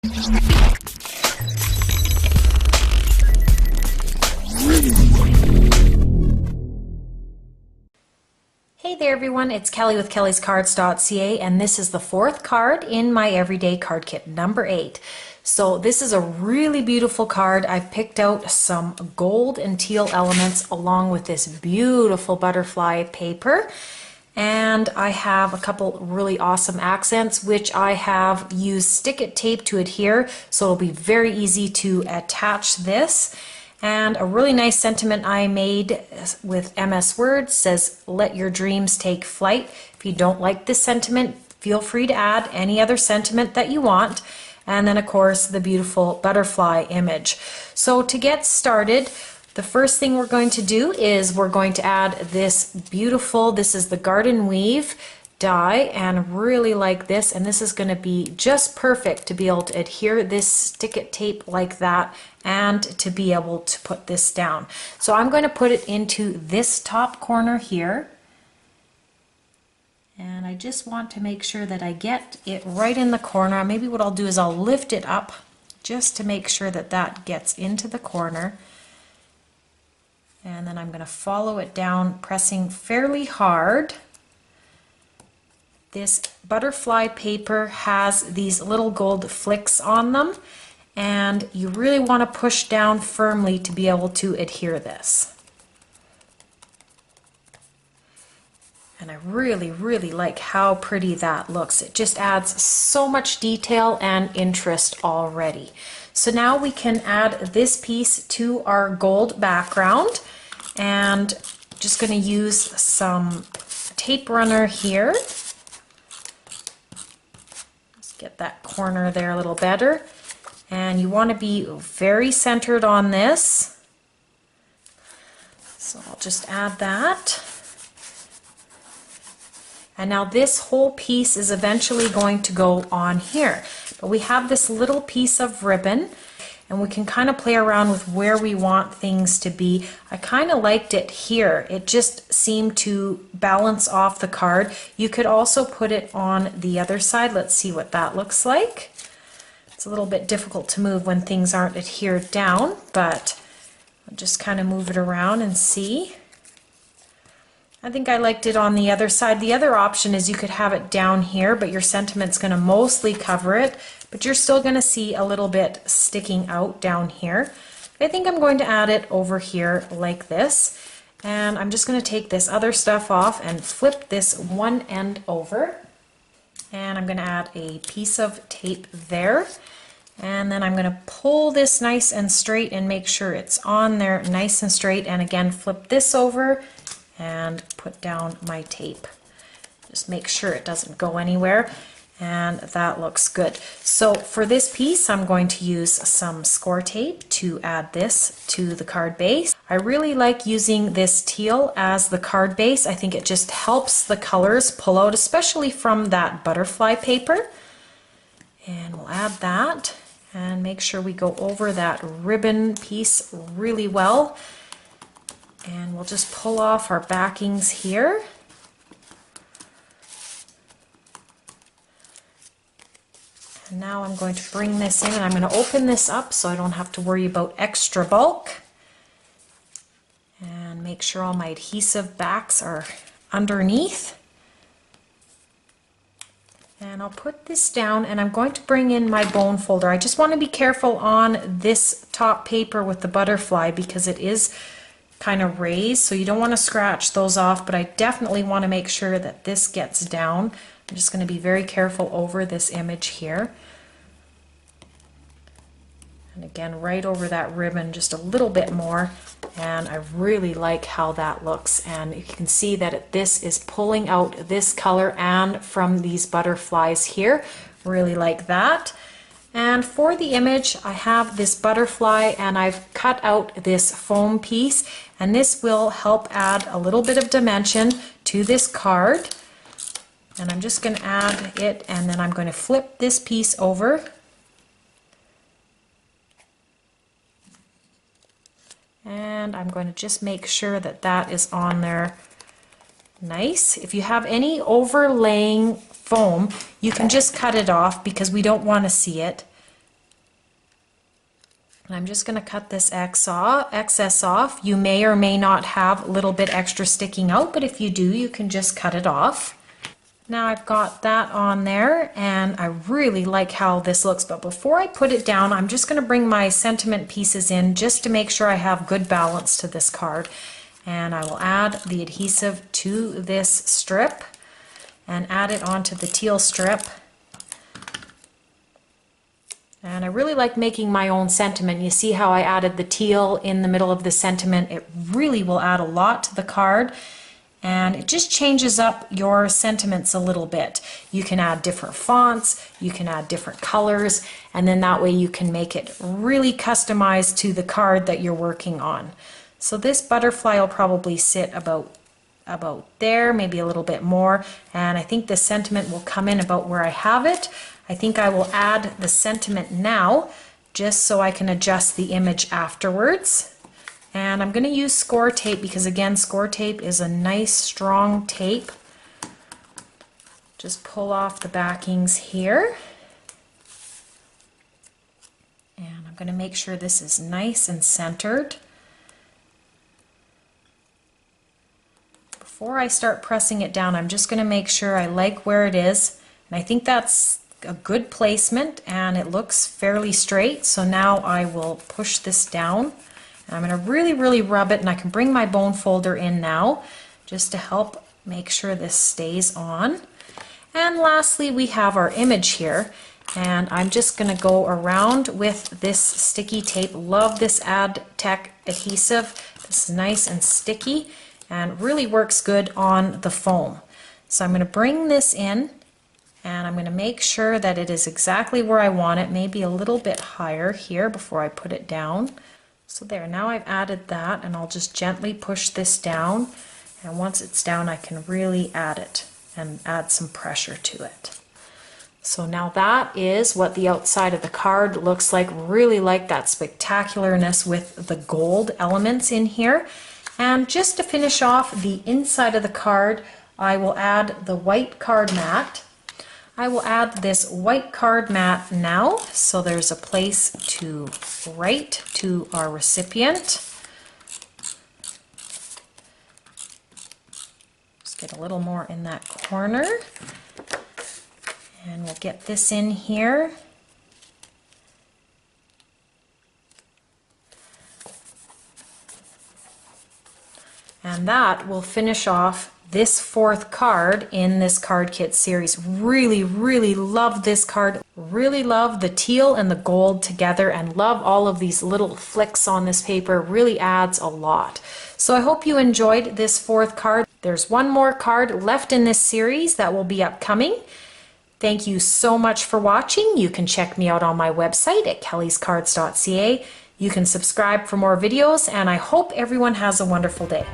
Hey there everyone, it's Kelly with kellyscards.ca, and this is the fourth card in my everyday card kit, number 8. So this is a really beautiful card. I've picked out some gold and teal elements along with this beautiful butterfly paper. And I have a couple really awesome accents, which I have used stick-it tape to adhere, so it'll be very easy to attach this. And a really nice sentiment I made with MS Word says, "Let your dreams take flight." If you don't like this sentiment, feel free to add any other sentiment that you want. And then of course the beautiful butterfly image. So to get started, the first thing we're going to do is we're going to add this beautiful, this is the Garden Weave die, and really like this, and this is going to be just perfect to be able to adhere this stick-it tape like that and to be able to put this down. So I'm going to put it into this top corner here, and I just want to make sure that I get it right in the corner. Maybe what I'll do is I'll lift it up just to make sure that that gets into the corner, and then I'm going to follow it down, pressing fairly hard. This butterfly paper has these little gold flicks on them, and you really want to push down firmly to be able to adhere this. And I really like how pretty that looks. It just adds so much detail and interest already. So now we can add this piece to our gold background, and just going to use some tape runner here. Get that corner there a little better, and you want to be very centered on this. So I'll just add that, and now this whole piece is eventually going to go on here, but we have this little piece of ribbon and we can kind of play around with where we want things to be. I kind of liked it here. It just seemed to balance off the card. You could also put it on the other side. Let's see what that looks like. It's a little bit difficult to move when things aren't adhered down, but I'll just kind of move it around and see. I think I liked it on the other side. The other option is you could have it down here, but your sentiment's going to mostly cover it, but you're still going to see a little bit sticking out down here. I think I'm going to add it over here like this, and I'm just going to take this other stuff off and flip this one end over, and I'm going to add a piece of tape there, and then I'm going to pull this nice and straight and make sure it's on there nice and straight, and again flip this over and put down my tape. Just make sure it doesn't go anywhere, and that looks good. So for this piece I'm going to use some score tape to add this to the card base. I really like using this teal as the card base. I think it just helps the colors pull out, especially from that butterfly paper. And we'll add that and make sure we go over that ribbon piece really well. And we'll just pull off our backings here. And now I'm going to bring this in, and I'm going to open this up so I don't have to worry about extra bulk. And make sure all my adhesive backs are underneath. And I'll put this down, and I'm going to bring in my bone folder. I just want to be careful on this top paper with the butterfly because it is kind of raised, so you don't want to scratch those off, but I definitely want to make sure that this gets down. I'm just going to be very careful over this image here. And again, right over that ribbon just a little bit more, and I really like how that looks, and you can see that this is pulling out this color and from these butterflies here. Really like that. And for the image, I have this butterfly, and I've cut out this foam piece, and this will help add a little bit of dimension to this card. And I'm just going to add it, and then I'm going to flip this piece over. And I'm going to just make sure that that is on there nice. If you have any overlaying foam, you can just cut it off because we don't want to see it. And I'm just going to cut this excess off. You may or may not have a little bit extra sticking out, but if you do, you can just cut it off. Now I've got that on there, and I really like how this looks, but before I put it down, I'm just going to bring my sentiment pieces in just to make sure I have good balance to this card. And I will add the adhesive to this strip and add it onto the teal strip. And I really like making my own sentiment. You see how I added the teal in the middle of the sentiment? It really will add a lot to the card. And it just changes up your sentiments a little bit. You can add different fonts, you can add different colors, and then that way you can make it really customized to the card that you're working on. So this butterfly will probably sit about there, maybe a little bit more, and I think the sentiment will come in about where I have it. I think I will add the sentiment now, just so I can adjust the image afterwards. And I'm going to use score tape because, again, score tape is a nice strong tape. Just pull off the backings here. And I'm going to make sure this is nice and centered. Before I start pressing it down, I'm just going to make sure I like where it is. And I think that's a good placement and it looks fairly straight. So now I will push this down. I'm going to really rub it, and I can bring my bone folder in now just to help make sure this stays on. And lastly, we have our image here, and I'm just going to go around with this sticky tape. Love this AdTech adhesive. This is nice and sticky and really works good on the foam. So I'm going to bring this in, and I'm going to make sure that it is exactly where I want it, maybe a little bit higher here before I put it down. So there, now I've added that, and I'll just gently push this down, and once it's down I can really add it and add some pressure to it. So now that is what the outside of the card looks like. Really like that spectacularness with the gold elements in here. And just to finish off the inside of the card, I will add the white card mat. I will add this white card mat now, so there's a place to write to our recipient. Just get a little more in that corner, and we'll get this in here. And that will finish off this fourth card in this card kit series. Really love this card. Really love the teal and the gold together, and love all of these little flicks on this paper. Really adds a lot. So I hope you enjoyed this fourth card. There's one more card left in this series that will be upcoming. Thank you so much for watching. You can check me out on my website at kellyscards.ca. You can subscribe for more videos, and I hope everyone has a wonderful day.